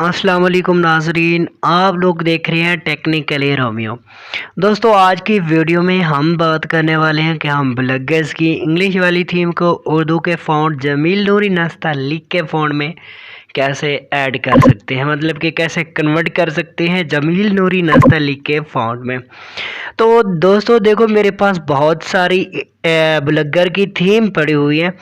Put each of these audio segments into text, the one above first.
अस्सलाम वालेकुम नाजरीन, आप लोग देख रहे हैं टेक्निकली रोमियो। दोस्तों, आज की वीडियो में हम बात करने वाले हैं कि हम ब्लॉगर्स की इंग्लिश वाली थीम को उर्दू के फ़ॉन्ट जमील नूरी नस्तअली के फ़ॉन्ट में कैसे ऐड कर सकते हैं, मतलब कि कैसे कन्वर्ट कर सकते हैं जमील नूरी नस्तअली के फ़ॉन्ट में। तो दोस्तों देखो, मेरे पास बहुत सारी ब्लॉगर की थीम पड़ी हुई है,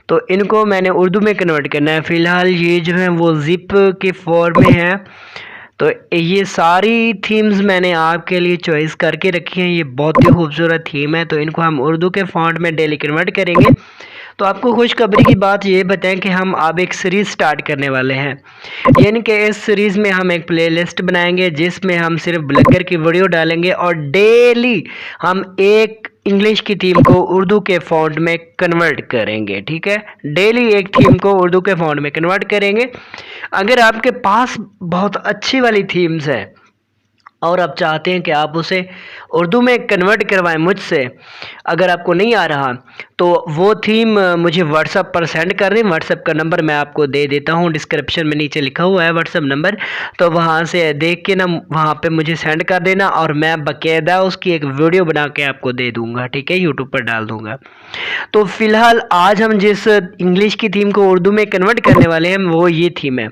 तो इनको मैंने उर्दू में कन्वर्ट करना है। फ़िलहाल ये जो है वो ज़िप के फॉर्म में है, तो ये सारी थीम्स मैंने आपके लिए चॉइस करके रखी हैं। ये बहुत ही खूबसूरत थीम है, तो इनको हम उर्दू के फॉन्ट में डेली कन्वर्ट करेंगे। तो आपको खुशखबरी की बात ये बताएं कि हम अब एक सीरीज़ स्टार्ट करने वाले हैं, यानी कि इस सीरीज़ में हम एक प्लेलिस्ट बनाएंगे जिसमें हम सिर्फ ब्लॉगर की वीडियो डालेंगे और डेली हम एक इंग्लिश की थीम को उर्दू के फॉन्ट में कन्वर्ट करेंगे। ठीक है, डेली एक थीम को उर्दू के फॉन्ट में कन्वर्ट करेंगे। अगर आपके पास बहुत अच्छी वाली थीम्स है और आप चाहते हैं कि आप उसे उर्दू में कन्वर्ट करवाएं मुझसे, अगर आपको नहीं आ रहा तो वो थीम मुझे व्हाट्सएप पर सेंड कर दें। व्हाट्सएप का नंबर मैं आपको दे देता हूँ, डिस्क्रिप्शन में नीचे लिखा हुआ है व्हाट्सएप नंबर, तो वहाँ से देख के ना वहाँ पे मुझे सेंड कर देना और मैं बाकायदा उसकी एक वीडियो बना के आपको दे दूँगा। ठीक है, यूट्यूब पर डाल दूँगा। तो फिलहाल आज हम जिस इंग्लिश की थीम को उर्दू में कन्वर्ट करने वाले हैं वो ये थीम है,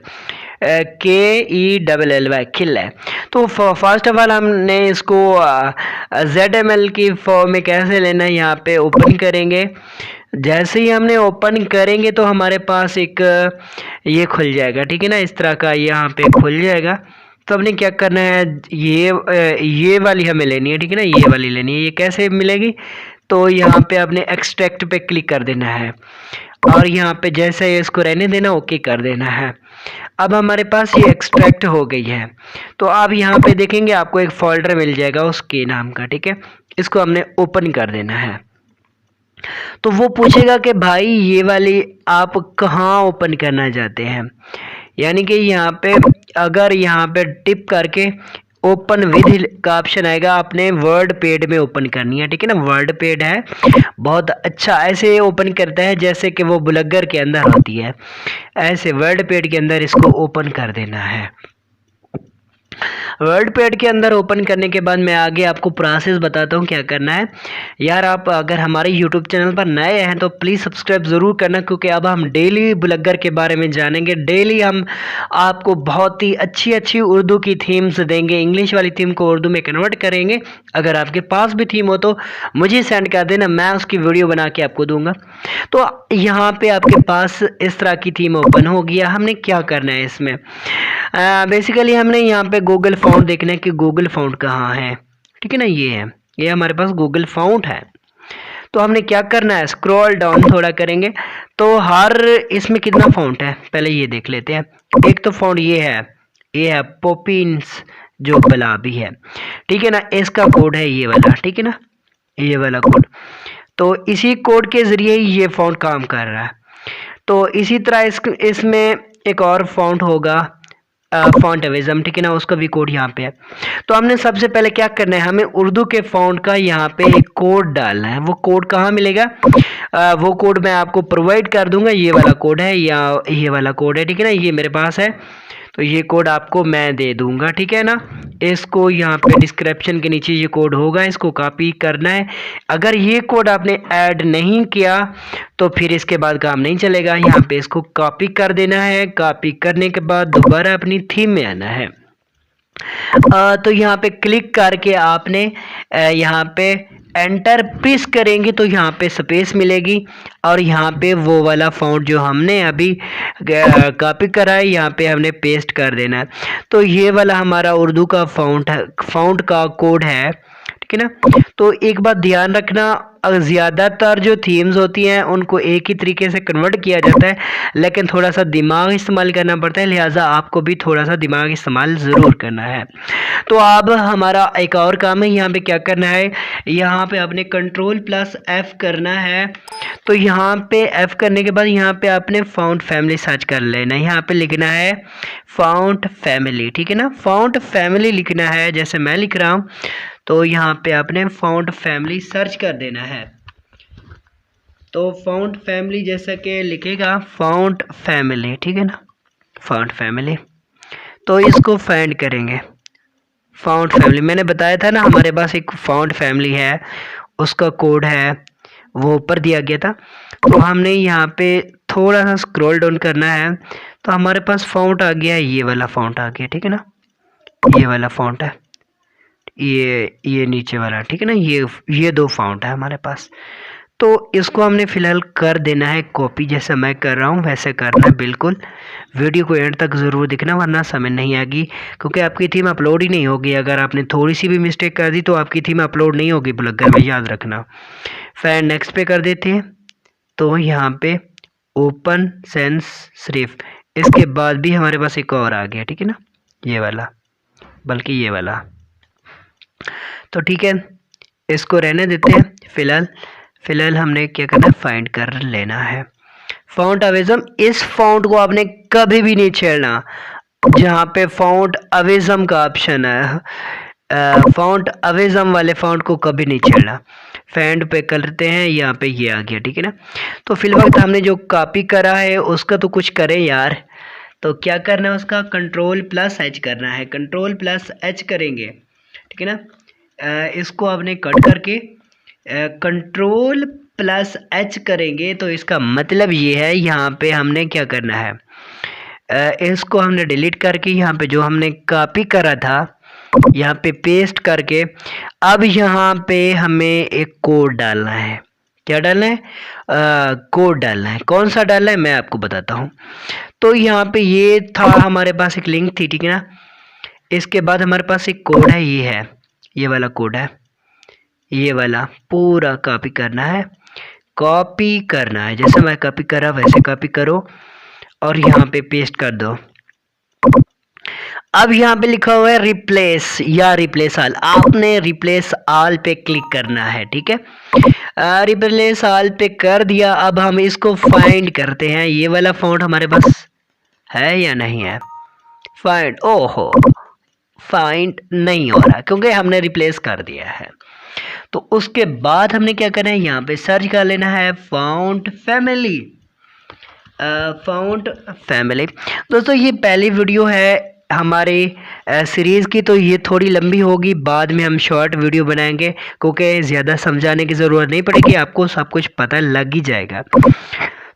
KELLY, खिल है। तो फर्स्ट ऑफ ऑल हमने इसको ZML की फॉर्म में कैसे लेना है, यहाँ पे ओपन करेंगे। जैसे ही हमने ओपन करेंगे तो हमारे पास एक ये खुल जाएगा, ठीक है ना, इस तरह का यहाँ पे खुल जाएगा। तो हमने क्या करना है, ये वाली हमें लेनी है, ठीक है ना, ये वाली लेनी है। ये कैसे मिलेगी, तो यहाँ पे आपने एक्सट्रैक्ट पे क्लिक कर देना है और यहाँ पे जैसे इसको रहने देना, ओके कर देना है। अब हमारे पास ये एक्सट्रैक्ट हो गई है, तो आप यहाँ पे देखेंगे आपको एक फोल्डर मिल जाएगा उसके नाम का। ठीक है, इसको हमने ओपन कर देना है। तो वो पूछेगा कि भाई ये वाली आप कहाँ ओपन करना चाहते हैं, यानी कि यहाँ पे अगर यहाँ पे टिप करके ओपन विद का ऑप्शन आएगा, आपने वर्ड पेड में ओपन करनी है। ठीक है ना, वर्ड पेड है बहुत अच्छा, ऐसे ओपन करता है जैसे कि वो ब्लॉगर के अंदर होती है, ऐसे वर्ड पेड के अंदर इसको ओपन कर देना है। वर्ड पैड के अंदर ओपन करने के बाद मैं आगे आपको प्रोसेस बताता हूँ क्या करना है। यार, आप अगर हमारे यूट्यूब चैनल पर नए हैं तो प्लीज़ सब्सक्राइब ज़रूर करना, क्योंकि अब हम डेली ब्लॉगर के बारे में जानेंगे। डेली हम आपको बहुत ही अच्छी अच्छी उर्दू की थीम्स देंगे, इंग्लिश वाली थीम को उर्दू में कन्वर्ट करेंगे। अगर आपके पास भी थीम हो तो मुझे सेंड कर देना, मैं उसकी वीडियो बना के आपको दूंगा। तो यहाँ पे आपके पास इस तरह की थीम ओपन हो गया। हमने क्या करना है इसमें, बेसिकली हमने यहाँ पे गूगल फ़ॉन्ट देखना है कि गूगल फ़ॉन्ट कहाँ है। ठीक है ना, ये है, ये हमारे पास गूगल फ़ॉन्ट है। तो हमने क्या करना है, स्क्रॉल डाउन थोड़ा करेंगे तो हर इसमें कितना फ़ॉन्ट है पहले ये देख लेते हैं। एक तो फ़ॉन्ट ये है पॉपिंस, जो गुलाबी है। ठीक है ना, इसका कोड है ये वाला, ठीक है ना, ये वाला कोड। तो इसी कोड के ज़रिए ही ये फ़ॉन्ट काम कर रहा है। तो इसी तरह इसमें एक और फ़ॉन्ट होगा, फॉन्टिविज्म, ठीक है ना, उसका भी कोड यहाँ पे है। तो हमने सबसे पहले क्या करना है, हमें उर्दू के फ़ॉन्ट का यहाँ पे एक कोड डालना है। वो कोड कहाँ मिलेगा, वो कोड मैं आपको प्रोवाइड कर दूंगा। ये वाला कोड है या ये वाला कोड है, ठीक है ना, ये मेरे पास है, तो ये कोड आपको मैं दे दूंगा। ठीक है ना, इसको यहाँ पे डिस्क्रिप्शन के नीचे ये कोड होगा, इसको कॉपी करना है। अगर ये कोड आपने ऐड नहीं किया तो फिर इसके बाद काम नहीं चलेगा। यहाँ पे इसको कॉपी कर देना है। कॉपी करने के बाद दोबारा अपनी थीम में आना है। तो यहाँ पे क्लिक करके आपने यहाँ पे एंटर प्रेस करेंगे तो यहाँ पे स्पेस मिलेगी और यहाँ पे वो वाला फ़ॉन्ट जो हमने अभी कॉपी करा है यहाँ पे हमने पेस्ट कर देना है। तो ये वाला हमारा उर्दू का फ़ॉन्ट का कोड है, ठीक है ना। तो एक बात ध्यान रखना, ज़्यादातर जो थीम्स होती हैं उनको एक ही तरीके से कन्वर्ट किया जाता है, लेकिन थोड़ा सा दिमाग इस्तेमाल करना पड़ता है, लिहाजा आपको भी थोड़ा सा दिमाग इस्तेमाल ज़रूर करना है। तो अब हमारा एक और काम है, यहाँ पे क्या करना है, यहाँ पे आपने Ctrl+F करना है। तो यहाँ पे F करने के बाद यहाँ पे आपने फ़ॉन्ट फैमिली सर्च कर लेना है। यहाँ पे लिखना है फ़ॉन्ट फैमिली, ठीक है ना, फ़ॉन्ट फैमिली लिखना है जैसे मैं लिख रहा हूँ। तो यहाँ पे आपने फ़ॉन्ट फैमिली सर्च कर देना है। तो फ़ॉन्ट फैमिली जैसा कि लिखेगा फ़ॉन्ट फैमिली, ठीक है ना, फ़ॉन्ट फैमिली। तो इसको फाइंड करेंगे। फाउंड फैमिली मैंने बताया था ना, हमारे पास एक फाउंड फैमिली है, उसका कोड है वो ऊपर दिया गया था। तो हमने यहाँ पे थोड़ा सा स्क्रॉल डाउन करना है, तो हमारे पास फाउंड आ गया है, ये वाला फाउंड आ गया, ठीक है ना, ये वाला फाउंड है, ये नीचे वाला, ठीक है ना, ये दो फाउंड है हमारे पास। तो इसको हमने फिलहाल कर देना है कॉपी, जैसे मैं कर रहा हूँ वैसे करना है बिल्कुल। वीडियो को एंड तक ज़रूर देखना वरना समझ नहीं आएगी, क्योंकि आपकी थीम अपलोड ही नहीं होगी। अगर आपने थोड़ी सी भी मिस्टेक कर दी तो आपकी थीम अपलोड नहीं होगी ब्लॉगर में, याद रखना। फिर नेक्स्ट पे कर देते हैं। तो यहाँ पे ओपन सेंस सिर्फ, इसके बाद भी हमारे पास एक और आ गया, ठीक है ना, ये वाला, बल्कि ये वाला। तो ठीक है, इसको रहने देते हैं फिलहाल हमने क्या करना है, फाइंड कर लेना है फाउंड अवेजम। इस फाउंड को आपने कभी भी नहीं छेड़ना, जहाँ पे फाउंड अवेजम का ऑप्शन है, फाउंड अवेजम वाले फाउंड को कभी नहीं छेड़ना। फाइंड पे करते हैं, यहाँ पे ये आ गया, ठीक है ना। तो फिलहाल हमने जो कॉपी करा है उसका तो कुछ करें यार। तो क्या करना है, उसका Ctrl+H करना है, Ctrl+H करेंगे, ठीक है ना। इसको आपने कट करके Ctrl+H करेंगे, तो इसका मतलब ये है, यहाँ पे हमने क्या करना है, इसको हमने डिलीट करके यहाँ पे जो हमने कॉपी करा था यहाँ पे पेस्ट करके, अब यहाँ पे हमें एक कोड डालना है। क्या डालना है, कोड डालना है। कौन सा डालना है मैं आपको बताता हूँ। तो यहाँ पे ये था, हमारे पास एक लिंक थी, ठीक है ना। इसके बाद हमारे पास एक कोड है, ये है, ये वाला कोड है, ये वाला पूरा कॉपी करना है। कॉपी करना है, जैसे मैं कॉपी करा वैसे कॉपी करो और यहाँ पे पेस्ट कर दो। अब यहाँ पे लिखा हुआ है रिप्लेस या रिप्लेस ऑल, आपने रिप्लेस ऑल पे क्लिक करना है, ठीक है। रिप्लेस ऑल पे कर दिया। अब हम इसको फाइंड करते हैं, ये वाला फाउंड हमारे पास है या नहीं है। फाइंड, ओहो फाइंड नहीं हो रहा क्योंकि हमने रिप्लेस कर दिया है। तो उसके बाद हमने क्या करना है, यहाँ पे सर्च कर लेना है फाउंड फैमिली। फाउंड फैमिली दोस्तों, ये पहली वीडियो है हमारे सीरीज़ की, तो ये थोड़ी लंबी होगी, बाद में हम शॉर्ट वीडियो बनाएंगे क्योंकि ज़्यादा समझाने की ज़रूरत नहीं पड़ेगी, आपको सब कुछ पता लग ही जाएगा।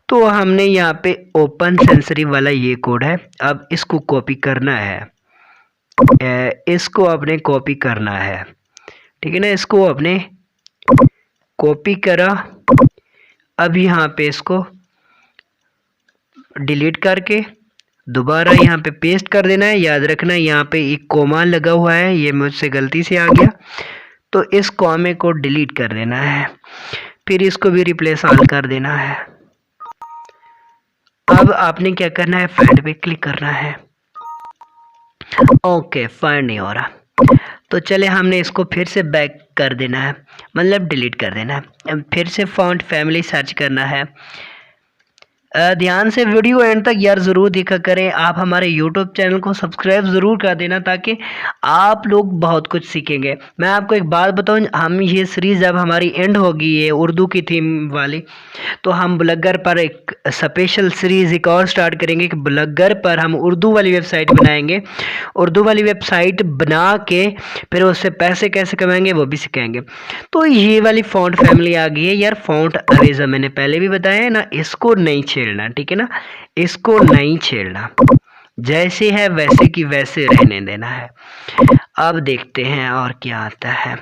तो हमने यहाँ पे ओपन सेंसरी वाला ये कोड है, अब इसको कॉपी करना है, इसको आपने कॉपी करना है, ठीक है ना। इसको आपने कॉपी करा, अब यहाँ पे इसको डिलीट करके दोबारा यहाँ पे पेस्ट कर देना है। याद रखना यहाँ पे एक कोमा लगा हुआ है, ये मुझसे गलती से आ गया, तो इस कॉमे को डिलीट कर देना है, फिर इसको भी रिप्लेस ऑल कर देना है। अब आपने क्या करना है, फाइंड पे क्लिक करना है। ओके, फाइंड नहीं हो रहा, तो चले हमने इसको फिर से बैक कर देना है, मतलब डिलीट कर देना है। फिर से फाउंड फैमिली सर्च करना है। ध्यान से वीडियो एंड तक यार ज़रूर देखा करें। आप हमारे YouTube चैनल को सब्सक्राइब ज़रूर कर देना ताकि आप लोग बहुत कुछ सीखेंगे। मैं आपको एक बात बताऊं, हम ये सीरीज़ जब हमारी एंड होगी, ये उर्दू की थीम वाली, तो हम ब्लॉगर पर एक स्पेशल सीरीज़ एक और स्टार्ट करेंगे कि ब्लॉगर पर हम उर्दू वाली वेबसाइट बनाएंगे। उर्दू वाली वेबसाइट बना के फिर उससे पैसे कैसे कमाएंगे वो भी सिखाएंगे। तो ये वाली फ़ॉन्ट फैमिली आ गई है यार, फ़ॉन्ट अरेजर मैंने पहले भी बताया है ना, इसको नहीं छेड़ना, ठीक है ना, इसको नहीं छेड़ना, जैसे है वैसे की वैसे रहने देना है। अब देखते हैं और क्या आता है।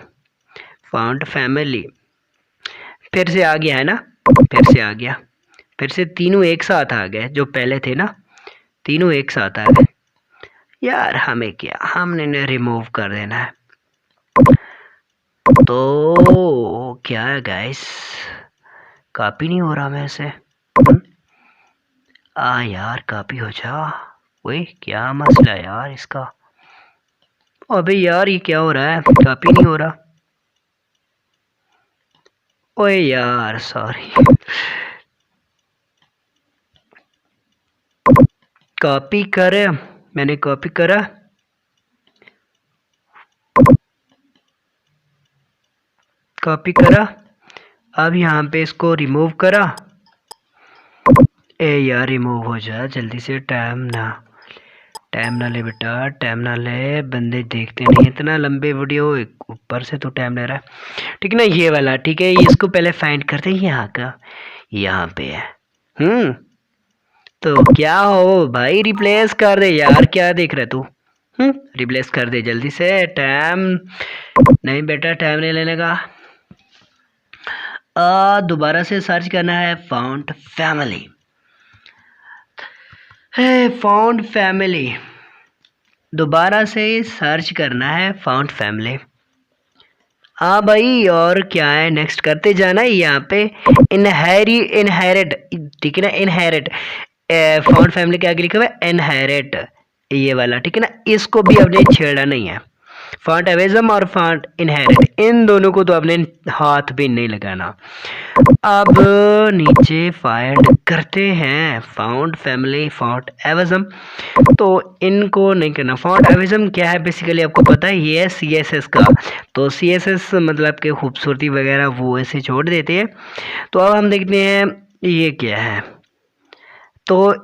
फ़ॉन्ट फैमिली फिर से आ गया है ना, फिर से आ गया, फिर से तीनों एक साथ आ गए, जो पहले थे ना तीनों एक साथ आ गए। यार हमें क्या, हमने रिमूव कर देना है। तो क्या है गाइस, कॉपी नहीं हो रहा मेरे से। यार कॉपी हो जा, ओए क्या मसला है यार इसका। अबे यार ये क्या हो रहा है, कॉपी नहीं हो रहा। ओए यार सॉरी, कॉपी करे, मैंने कॉपी करा, कॉपी करा, अब यहाँ पे इसको रिमूव करा। ए यार रिमूव हो जा जल्दी से, टाइम ना ले बेटा, टाइम ना ले, बंदे देखते नहीं इतना लंबे वीडियो, ऊपर से तो टाइम ले रहा है। ठीक है ना, ये वाला ठीक है, इसको पहले फाइंड करते हैं। यहाँ का यहाँ पे है। तो क्या हो भाई, रिप्लेस कर दे यार, क्या देख रहे तू? रिप्लेस कर दे जल्दी से। टाइम नहीं बेटा, टाइम नहीं लेने का। दोबारा से सर्च करना है फाउंड फैमिली। है फाउंड फैमिली, दोबारा से सर्च करना है फाउंड फैमिली। हाँ भाई, और क्या है, नेक्स्ट करते जाना है। यहाँ पे इनहेरिट, ठीक है ना, इनहेरिट। फाउंड फैमिली के आगे लिखा हुआ है इनहेरिट, ये वाला, ठीक है ना, इसको भी आपने छेड़ा नहीं है। फाउंड एवेजम और फाउंड इनहेरिट, इन दोनों को तो आपने हाथ भी नहीं लगाना। अब नीचे फाइंड करते हैं फाउंड फैमिली, फाउंड एवेजम, तो इनको नहीं करना। फाउंड एवेजम क्या है बेसिकली आपको पता है, ये है CSS का। तो CSS मतलब के खूबसूरती वगैरह वो ऐसे छोड़ देते हैं। तो अब हम देखते हैं ये क्या है, तो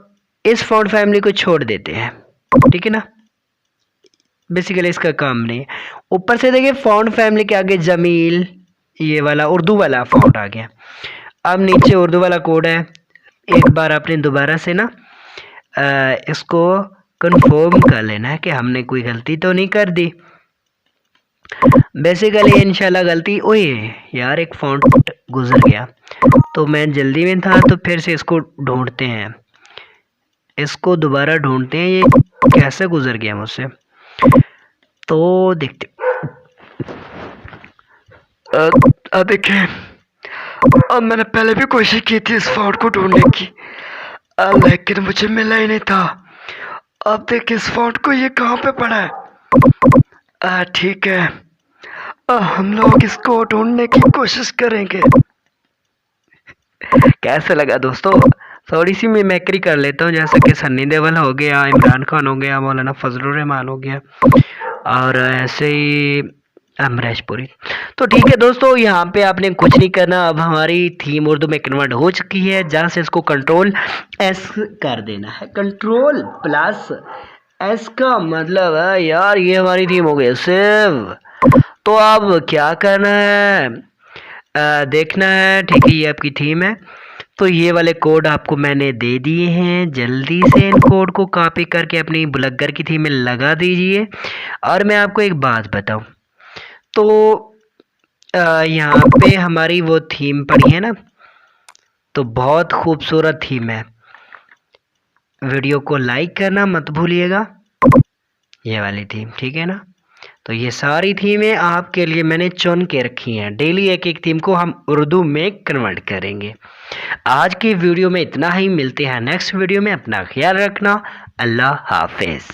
इस फाउंड फैमिली को छोड़ देते हैं, ठीक है ना, बेसिकली इसका काम नहीं है। ऊपर से देखिए फाउंड फैमिली के आगे जमील, ये वाला उर्दू वाला फाउंड आ गया। अब नीचे उर्दू वाला कोड है, एक बार आपने दोबारा से ना इसको कंफर्म कर लेना है कि हमने कोई गलती तो नहीं कर दी। बेसिकली इंशाल्लाह गलती, ओए यार एक फाउंड गुजर गया, तो मैं जल्दी में था, तो फिर से इसको ढूंढते हैं, इसको दोबारा ढूंढते हैं, ये कैसे गुजर गया मुझसे, तो देखते। अब देखिए, अब मैंने पहले भी कोशिश की थी इस फाउंड को ढूंढने की, लेकिन मुझे मिला ही नहीं था। अब देखिए इस फाउंड को, ये कहाँ पे पड़ा है। ठीक है, हम लोग इसको ढूंढने की कोशिश करेंगे। कैसे लगा दोस्तों? थोड़ी सी मिमिक्री कर लेता हूँ, जैसे कि सन्नी देओल हो गया, इमरान खान हो गया, मौलाना फजलुर रहमान हो गया, और ऐसे ही अमरीश पुरी। तो ठीक है दोस्तों, यहाँ पे आपने कुछ नहीं करना। अब हमारी थीम उर्दू में कन्वर्ट हो चुकी है, जहाँ से इसको Ctrl+S कर देना है। Ctrl+S का मतलब है यार, ये हमारी थीम हो गई सेव। तो अब क्या करना है, देखना है, ठीक है, ये आपकी थीम है। तो ये वाले कोड आपको मैंने दे दिए हैं, जल्दी से इन कोड को कॉपी करके अपनी ब्लॉगर की थीम में लगा दीजिए। और मैं आपको एक बात बताऊं, तो यहाँ पे हमारी वो थीम पड़ी है ना, तो बहुत खूबसूरत थीम है। वीडियो को लाइक करना मत भूलिएगा, ये वाली थीम, ठीक है ना। तो ये सारी थीमें आपके लिए मैंने चुन के रखी हैं, डेली एक एक थीम को हम उर्दू में कन्वर्ट करेंगे। आज की वीडियो में इतना ही, मिलते हैं नेक्स्ट वीडियो में, अपना ख्याल रखना, अल्लाह हाफिज़।